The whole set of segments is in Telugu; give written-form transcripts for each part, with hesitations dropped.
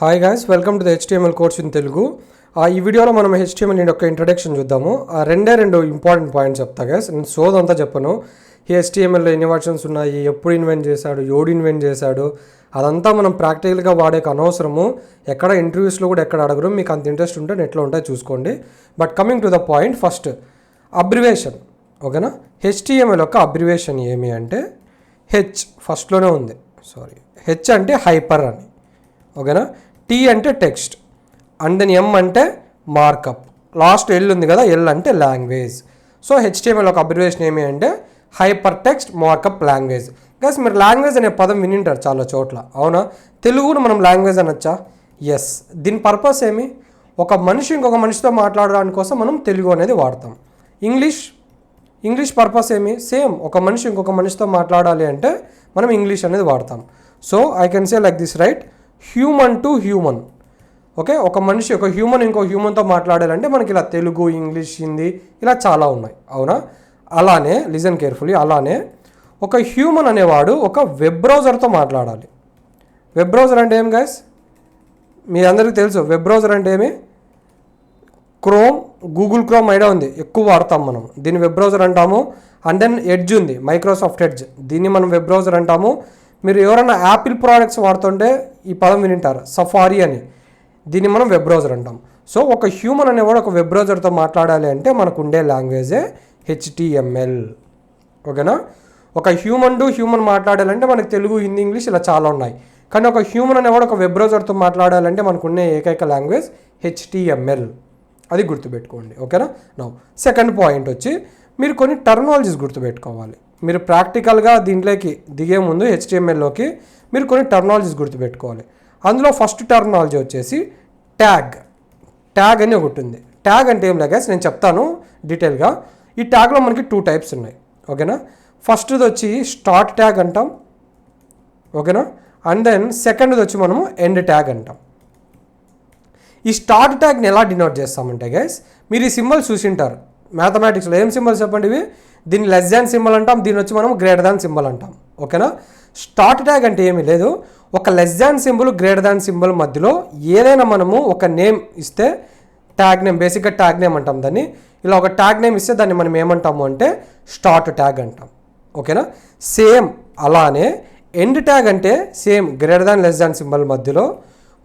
Hi guys, welcome to the HTML course in Telugu. ఈ వీడియోలో మనం HTML యొక్క ఇంట్రడక్షన్ చూద్దాము. రెండు ఇంపార్టెంట్ పాయింట్స్ చెప్తా గైస్. నేను సోదంతా చెప్పను. ఈ HTMLలో ఎన్ని వర్షన్స్ ఉన్నాయి, ఎప్పుడు ఇన్వెంట్ చేశాడు, ఎవడు ఇన్వెంట్ చేశాడు, అదంతా మనం ప్రాక్టికల్గా వాడే అనవసరము. ఎక్కడ ఇంటర్వ్యూస్లో కూడా ఎక్కడ అడగరు. మీకు అంత ఇంట్రెస్ట్ ఉంటే నెట్లో ఉంటాయి చూసుకోండి. But coming to the point, first abbreviation. ఓకేనా? HTML యొక్క అబ్రివేషన్ ఏమి అంటే హెచ్ ఫస్ట్లోనే ఉంది. హెచ్ అంటే హైపర్ అని. ఓకేనా? టీ అంటే టెక్స్ట్, అండ్ దెన్ ఎం అంటే మార్కప్, లాస్ట్ ఎల్ ఉంది కదా, ఎల్ అంటే లాంగ్వేజ్. సో HTML ఒక అబ్రివేషన్ ఏమి అంటే hyper text markup language. Guys, మీరు లాంగ్వేజ్ అనే పదం వినింటారు చాలా చోట్ల, అవునా? తెలుగును మనం లాంగ్వేజ్ అనొచ్చా? ఎస్. దీని పర్పస్ ఏమి? ఒక మనిషి ఇంకొక మనిషితో మాట్లాడడానికి కోసం మనం తెలుగు అనేది వాడతాం. ఇంగ్లీష్ పర్పస్ ఏమి? సేమ్. ఒక మనిషి ఇంకొక మనిషితో మాట్లాడాలి అంటే మనం ఇంగ్లీష్ అనేది వాడతాం. So I can say like this, right? Human to human. Okay, ఒక మనిషి ఒక హ్యూమన్ ఇంకో హ్యూమన్తో మాట్లాడాలంటే మనకి ఇలా తెలుగు, ఇంగ్లీష్, హిందీ ఇలా చాలా ఉన్నాయి, అవునా? అలానే లిజన్ కేర్ఫుల్లీ, అలానే ఒక హ్యూమన్ అనేవాడు ఒక వెబ్ బ్రౌజర్తో మాట్లాడాలి. వెబ్ బ్రౌజర్ అంటే ఏం గైస్? మీ అందరికీ తెలుసు వెబ్ బ్రౌజర్ అంటే ఏమి? క్రోమ్, గూగుల్ క్రోమ్ ఐడియా ఉంది, ఎక్కువ వాడతాం మనం. దీన్ని వెబ్ బ్రౌజర్ అంటాము. అండ్ దెన్ ఎడ్జ్ ఉంది, మైక్రోసాఫ్ట్ ఎడ్జ్, దీన్ని మనం వెబ్ బ్రౌజర్ అంటాము. మీరు ఎవరైనా యాపిల్ ప్రోడక్ట్స్ వాడుతుంటే ఈ పదం వినింటారు, సఫారీ అని. దీన్ని మనం వెబ్ బ్రౌజర్ అంటాం. సో ఒక హ్యూమన్ అనేవాడు ఒక వెబ్ బ్రౌజర్తో మాట్లాడాలి అంటే మనకు ఉండే లాంగ్వేజే HTML. ఓకేనా? ఒక హ్యూమన్ టు హ్యూమన్ మాట్లాడాలంటే మనకు తెలుగు, హిందీ, ఇంగ్లీష్ ఇలా చాలా ఉన్నాయి. కానీ ఒక హ్యూమన్ అనేవాడు ఒక వెబ్ బ్రౌజర్తో మాట్లాడాలంటే మనకు ఉండే ఏకైక లాంగ్వేజ్ HTML. అది గుర్తుపెట్టుకోండి. ఓకేనా? నౌ సెకండ్ పాయింట్ వచ్చి మీరు కొన్ని టర్మినాలజీస్ గుర్తుపెట్టుకోవాలి. మీరు ప్రాక్టికల్గా దీంట్లోకి దిగే ముందు HTMLలోకి మీరు కొన్ని టర్మినాలజీస్ గుర్తుపెట్టుకోవాలి. అందులో ఫస్ట్ టర్మినాలజీ వచ్చేసి ట్యాగ్ అని ఒకటి ఉంది. ట్యాగ్ అంటే ఏం లేదు, నేను చెప్తాను డీటెయిల్గా. ఈ ట్యాగ్లో మనకి 2 టైప్స్ ఉన్నాయి. ఓకేనా? ఫస్ట్ది వచ్చి స్టార్ట్ ట్యాగ్ అంటాం. ఓకేనా? అండ్ దెన్ సెకండ్ది వచ్చి మనము ఎండ్ ట్యాగ్ అంటాం. ఈ స్టార్ట్ ట్యాగ్ని ఎలా డినోట్ చేస్తామంటే గైస్, మీరు ఈ సింబల్స్ చూసింటారు మ్యాథమెటిక్స్లో. ఏం సింబల్స్ చెప్పండి ఇవి? దీన్ని లెస్ దాన్ సింబల్ అంటాం, దీన్ని వచ్చి మనం గ్రేటర్ దాన్ సింబల్ అంటాం. ఓకేనా? స్టార్ట్ ట్యాగ్ అంటే ఏమీ లేదు, ఒక less than symbol, greater than symbol మధ్యలో ఏదైనా మనము ఒక నేమ్ ఇస్తే ట్యాగ్ నేమ్, బేసిక్గా ట్యాగ్ నేమ్ అంటాం దాన్ని. ఇలా ఒక ట్యాగ్ నేమ్ ఇస్తే దాన్ని మనం ఏమంటాము అంటే స్టార్ట్ ట్యాగ్ అంటాం. ఓకేనా? సేమ్ అలానే ఎండ్ ట్యాగ్ అంటే same greater than less than symbol మధ్యలో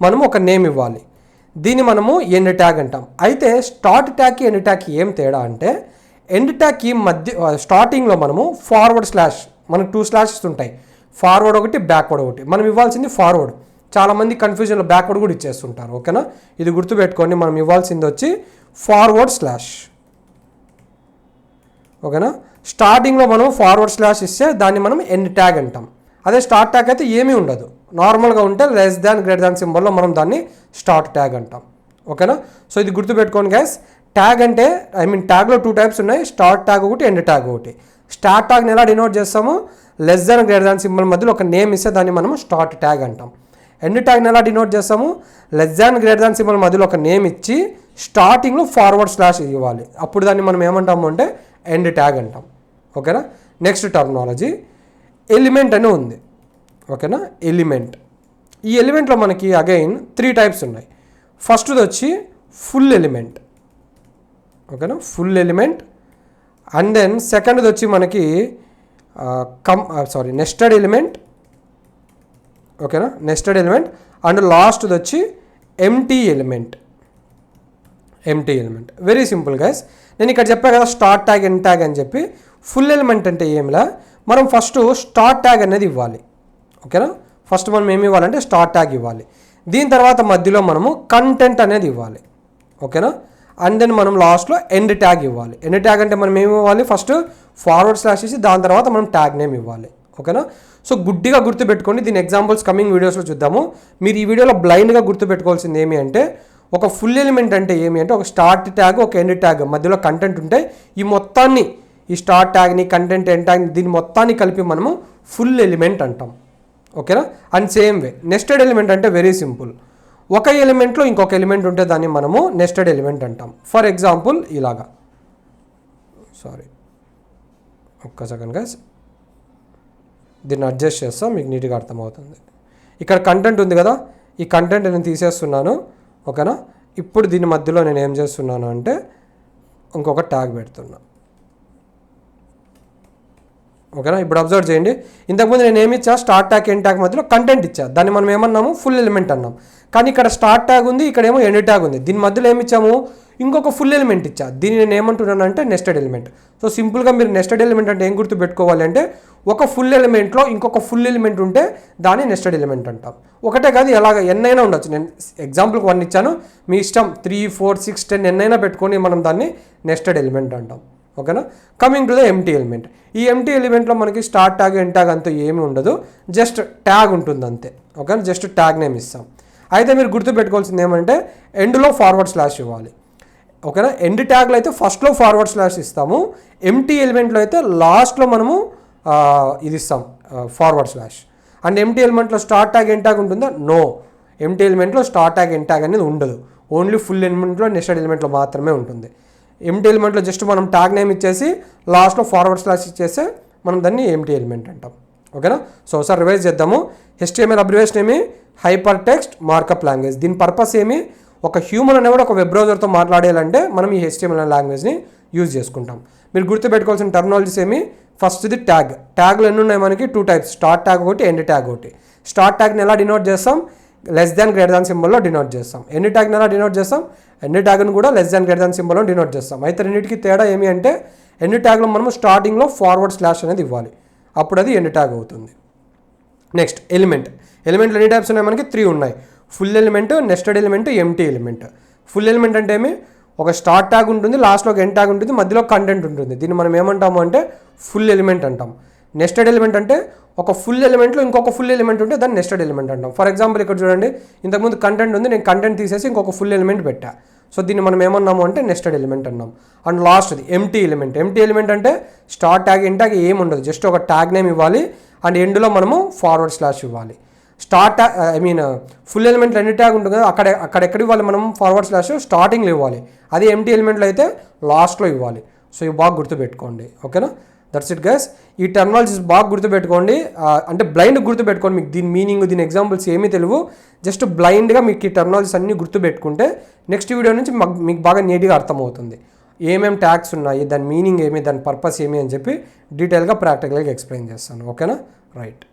మనము ఒక నేమ్ ఇవ్వాలి. దీన్ని మనము ఎండ్ ట్యాగ్ అంటాం. అయితే స్టార్ట్ ట్యాగ్కి ఎండ్ ట్యాగ్కి ఏం తేడా అంటే, ఎండ్ ట్యాగ్కి మధ్య స్టార్టింగ్లో మనము ఫార్వర్డ్ స్లాష్, మనకు 2 స్లాషెస్ ఉంటాయి, ఫార్వర్డ్ ఒకటి, బ్యాక్వర్డ్ ఒకటి. మనం ఇవ్వాల్సింది ఫార్వర్డ్. చాలామంది కన్ఫ్యూజన్లో బ్యాక్వర్డ్ కూడా ఇచ్చేస్తుంటారు. ఓకేనా? ఇది గుర్తుపెట్టుకోండి, మనం ఇవ్వాల్సింది వచ్చి ఫార్వర్డ్ స్లాష్. ఓకేనా? స్టార్టింగ్లో మనం ఫార్వర్డ్ స్లాష్ ఇస్తే దాన్ని మనం ఎండ్ ట్యాగ్ అంటాం. అదే స్టార్ట్ ట్యాగ్ అయితే ఏమీ ఉండదు, నార్మల్గా ఉంటే లెస్ దాన్ గ్రేటర్ దాన్ సింబల్లో మనం దాన్ని స్టార్ట్ ట్యాగ్ అంటాం. ఓకేనా? సో ఇది గుర్తుపెట్టుకోండి గైస్. ట్యాగ్ అంటే ట్యాగ్లో 2 టైప్స్ ఉన్నాయి, స్టార్ట్ ట్యాగ్ ఒకటి, ఎండ్ ట్యాగ్ ఒకటి. స్టార్ట్ ట్యాగ్ని ఎలా డినోట్ చేస్తాము? లెస్ దాన్ గ్రేటర్ దాన్ సింబల్ మధ్యలో ఒక నేమ్ ఇస్తే దాన్ని మనం స్టార్ట్ ట్యాగ్ అంటాం. ఎండ్ ట్యాగ్ని ఎలా డినోట్ చేస్తాము? లెస్ దాన్ గ్రేటర్ దాన్ సింబల్ మధ్యలో ఒక నేమ్ ఇచ్చి స్టార్టింగ్లో ఫార్వర్డ్ స్లాష్ ఇవ్వాలి, అప్పుడు దాన్ని మనం ఏమంటాము అంటే ఎండ్ ట్యాగ్ అంటాం. ఓకేనా? నెక్స్ట్ టర్మినాలజీ ఎలిమెంట్ అని ఉంది. ఓకేనా? ఎలిమెంట్. ఈ ఎలిమెంట్లో మనకి అగైన్ 3 టైప్స్ ఉన్నాయి. ఫస్ట్ది వచ్చి ఫుల్ ఎలిమెంట్. ఓకేనా? Full element. అండ్ దెన్ సెకండ్ది వచ్చి మనకి నెస్టెడ్ ఎలిమెంట్. ఓకేనా? Nested element. అండ్ లాస్ట్ది వచ్చి empty element. Very simple guys. నేను ఇక్కడ చెప్పాను కదా స్టార్ట్ ట్యాగ్, ఎండ్ ట్యాగ్ అని చెప్పి. ఫుల్ ఎలిమెంట్ అంటే ఏమిలా, మనం ఫస్ట్ స్టార్ట్ ట్యాగ్ అనేది ఇవ్వాలి. ఓకేనా? ఫస్ట్ మనం ఏమి ఇవ్వాలంటే స్టార్ట్ ట్యాగ్ ఇవ్వాలి. దీని తర్వాత మధ్యలో మనము కంటెంట్ అనేది ఇవ్వాలి. ఓకేనా? అండ్ దెన్ మనం లాస్ట్లో ఎండ్ ట్యాగ్ ఇవ్వాలి. ఎండ్ ట్యాగ్ అంటే మనం ఏమి ఇవ్వాలి? ఫస్ట్ ఫార్వర్డ్ స్లాష్ ఇచ్చి దాని తర్వాత మనం ట్యాగ్ నేమ్ ఇవ్వాలి. ఓకేనా? సో గుడ్డిగా గుర్తుపెట్టుకోండి. దీని ఎగ్జాంపుల్స్ కమింగ్ వీడియోస్లో చూద్దాము. మీరు ఈ వీడియోలో బ్లైండ్గా గుర్తుపెట్టుకోవాల్సింది ఏమి అంటే, ఒక ఫుల్ ఎలిమెంట్ అంటే ఏమి అంటే ఒక స్టార్ట్ ట్యాగ్, ఒక ఎండ్ ట్యాగ్, మధ్యలో కంటెంట్ ఉంటే ఈ మొత్తాన్ని, ఈ స్టార్ట్ ట్యాగ్ని, కంటెంట్, ఎండ్ ట్యాగ్, దీని మొత్తాన్ని కలిపి మనము ఫుల్ ఎలిమెంట్ అంటాం. ఓకేనా? And same way nested element అంటే వెరీ సింపుల్. ఒక ఎలిమెంట్లో ఇంకొక ఎలిమెంట్ ఉంటే దాన్ని మనము నెస్టెడ్ ఎలిమెంట్ అంటాం. ఫర్ ఎగ్జాంపుల్ ఇలాగా, ఒక్క సెకండ్ గైస్, దీన్ని అడ్జస్ట్ చేస్తాం, మీకు నీట్గా అర్థమవుతుంది. ఇక్కడ కంటెంట్ ఉంది కదా, ఈ కంటెంట్ నేను తీసేస్తున్నాను. ఓకేనా, ఇప్పుడు దీని మధ్యలో నేను ఏం చేస్తున్నాను అంటే ఇంకొక ట్యాగ్ పెడుతున్నా. ఓకేనా, ఇప్పుడు అబ్జర్వ్ చేయండి. ఇంతకుముందు నేను ఏమి ఇచ్చా, స్టార్ట్ ట్యాగ్ ఎండ్ ట్యాగ్ మధ్యలో కంటెంట్ ఇచ్చా, దాన్ని మనం ఏమన్నాము ఫుల్ ఎలిమెంట్ అన్నాం. కానీ ఇక్కడ స్టార్ట్ ట్యాగ్ ఉంది, ఇక్కడేమో ఎండ్ ట్యాగ్ ఉంది. దీని మధ్యలో ఏమి ఇచ్చాము, ఇంకొక ఫుల్ ఎలిమెంట్ ఇచ్చా. దీన్ని నేను ఏమంటున్నాను అంటే నెస్టెడ్ ఎలిమెంట్. సో సింపుల్గా మీరు నెస్టెడ్ ఎలిమెంట్ అంటే ఏం గుర్తు పెట్టుకోవాలి అంటే ఒక ఫుల్ ఎలిమెంట్లో ఇంకొక ఫుల్ ఎలిమెంట్ ఉంటే దాన్ని నెస్టెడ్ ఎలిమెంట్ అంటాం. ఒకటే కాదు, ఎలాగ ఎన్నైనా ఉండొచ్చు. నేను ఎగ్జాంపుల్కి 1 ఇచ్చాను, మీ ఇష్టం 3, 4, 6, 10 ఎన్నైనా పెట్టుకొని మనం దాన్ని నెస్టెడ్ ఎలిమెంట్ అంటాం. ఓకేనా, coming to the empty element. ఈ ఎంటీ ఎలిమెంట్లో మనకి స్టార్ట్ ట్యాగ్ ఎండ్ ట్యాగ్ అంతా ఏమీ ఉండదు, జస్ట్ ట్యాగ్ ఉంటుంది అంతే. ఓకేనా, జస్ట్ ట్యాగ్ నేమ్ ఇస్తాం. అయితే మీరు గుర్తుపెట్టుకోవాల్సింది ఏమంటే ఎండ్లో ఫార్వర్డ్ స్లాష్ ఇవ్వాలి. ఓకేనా, ఎండ్ ట్యాగ్లో అయితే ఫస్ట్లో ఫార్వర్డ్ స్లాష్ ఇస్తాము, ఎంటీ ఎలిమెంట్లో అయితే లాస్ట్లో మనము ఇది ఇస్తాం ఫార్వర్డ్ స్లాష్. అండ్ ఎంటీ ఎలిమెంట్లో స్టార్ట్ ట్యాగ్ ఎండ్ ట్యాగ్ ఉంటుందా? నో, ఎంటీ ఎలిమెంట్లో స్టార్ట్ ట్యాగ్ ఎండ్ ట్యాగ్ అనేది ఉండదు. ఓన్లీ ఫుల్ ఎలిమెంట్లో నెస్టెడ్ ఎలిమెంట్లో మాత్రమే ఉంటుంది. ఎంటీ ఎలిమెంట్లో జస్ట్ మనం ట్యాగ్ నేమ్ ఇచ్చేసి లాస్ట్లో ఫార్వర్డ్ స్లాష్ ఇచ్చేస్తే మనం దాన్ని ఎంటీ ఎలిమెంట్ అంటాం. ఓకేనా, సో ఒకసారి రివైజ్ చేద్దాము. HTML అబ్రివేషన్ ఏమి, హైపర్ టెక్స్ట్ మార్కప్ లాంగ్వేజ్. దీని పర్పస్ ఏమి, ఒక హ్యూమన్ అనేవాడు ఒక వెబ్ బ్రౌజర్తో మాట్లాడాలంటే మనం ఈ HTML అనే లాంగ్వేజ్ని యూజ్ చేసుకుంటాం. మీరు గుర్తుపెట్టుకోవాల్సిన టర్మినాలజీస్ ఏమి, ఫస్ట్ది ట్యాగ్. ట్యాగ్లు ఎన్ని ఉన్నాయి మనకి, 2 టైప్స్, స్టార్ట్ ట్యాగ్ ఒకటి, ఎండ్ ట్యాగ్ ఒకటి. స్టార్ట్ ట్యాగ్ని ఎలా డినోట్ చేస్తాం, లెస్ దాన్ గ్రేటర్ దాన్ సింబల్లో డినోట్ చేస్తాం. ఎండ్ ట్యాగ్ని ఎలా డినోట్ చేస్తాం, ఎండ్ ట్యాగ్ని కూడా లెస్ దాన్ గ్రేటర్ దాన్ సింబల్లో డినోట్ చేస్తాం. అయితే రెండింటికి తేడా ఏమి అంటే ఎండ్ ట్యాగ్లో మనము స్టార్టింగ్లో ఫార్వర్డ్ స్లాష్ అనేది ఇవ్వాలి, అప్పుడు అది ఎండ్ ట్యాగ్ అవుతుంది. Next element. ఎలిమెంట్లు ఎన్ని టైప్స్ ఉన్నాయి మనకి, 3 ఉన్నాయి. Full element, nested element, empty element. Full element అంటే ఏమి, ఒక స్టార్ట్ ట్యాగ్ ఉంటుంది, లాస్ట్లో ఒక ఎండ్ ట్యాగ్ ఉంటుంది, మధ్యలో కంటెంట్ ఉంటుంది. దీన్ని మనం ఏమంటాము అంటే ఫుల్ ఎలిమెంట్ అంటాం. నెస్టెడ్ ఎలిమెంట్ అంటే ఒక ఫుల్ ఎలిమెంట్లో ఇంకొక ఫుల్ ఎలిమెంట్ ఉంటే దాన్ని నెస్టెడ్ ఎలిమెంట్ అంటాం. ఫర్ ఎగ్జాంపుల్ ఇక్కడ చూడండి, ఇంతకుముందు కంటెంట్ ఉంది, నేను కంటెంట్ తీసేసి ఇంకొక ఫుల్ ఎలిమెంట్ పెట్టా. సో దీన్ని మనం ఏమన్నాము అంటే నెస్టెడ్ ఎలిమెంట్ అన్నాం. అండ్ లాస్ట్ది ఎంటీ ఎలిమెంట్. ఎంటీ ఎలిమెంట్ అంటే స్టార్ట్ ట్యాగ్ ఎండ్ ట్యాగ్ ఏమి ఉండదు, జస్ట్ ఒక ట్యాగ్ నేమ్ ఇవ్వాలి అండ్ ఎండ్లో మనము ఫార్వర్డ్ స్లాష్ ఇవ్వాలి. ఫుల్ ఎలిమెంట్లో ఎండ్ ట్యాగ్ ఉంటుంది కదా, అక్కడెక్కడ ఇవ్వాలి మనం ఫార్వర్డ్ స్లాష్, స్టార్టింగ్లో ఇవ్వాలి. అదే ఎంటీ ఎలిమెంట్లో అయితే లాస్ట్లో ఇవ్వాలి. సో ఇవి బాగా గుర్తుపెట్టుకోండి. ఓకేనా, దట్స్ ఇట్ గైస్. ఈ టర్మినాలజీస్ బాగా గుర్తుపెట్టుకోండి. అంటే బ్లైండ్ గుర్తుపెట్టుకోండి, మీకు దీని మీనింగ్, దీని ఎగ్జాంపుల్స్ ఏమీ తెలియవు. జస్ట్ బ్లైండ్గా మీకు ఈ టర్మినాలజీస్ అన్నీ గుర్తుపెట్టుకుంటే నెక్స్ట్ వీడియో నుంచి మీకు బాగా నీట్గా అర్థమవుతుంది. ఏమేమి ట్యాగ్స్ ఉన్నాయి, దాని మీనింగ్ ఏమి, దాని పర్పస్ ఏమి అని చెప్పి డీటెయిల్గా ప్రాక్టికల్గా ఎక్స్ప్లెయిన్ చేస్తాను. ఓకేనా, రైట్.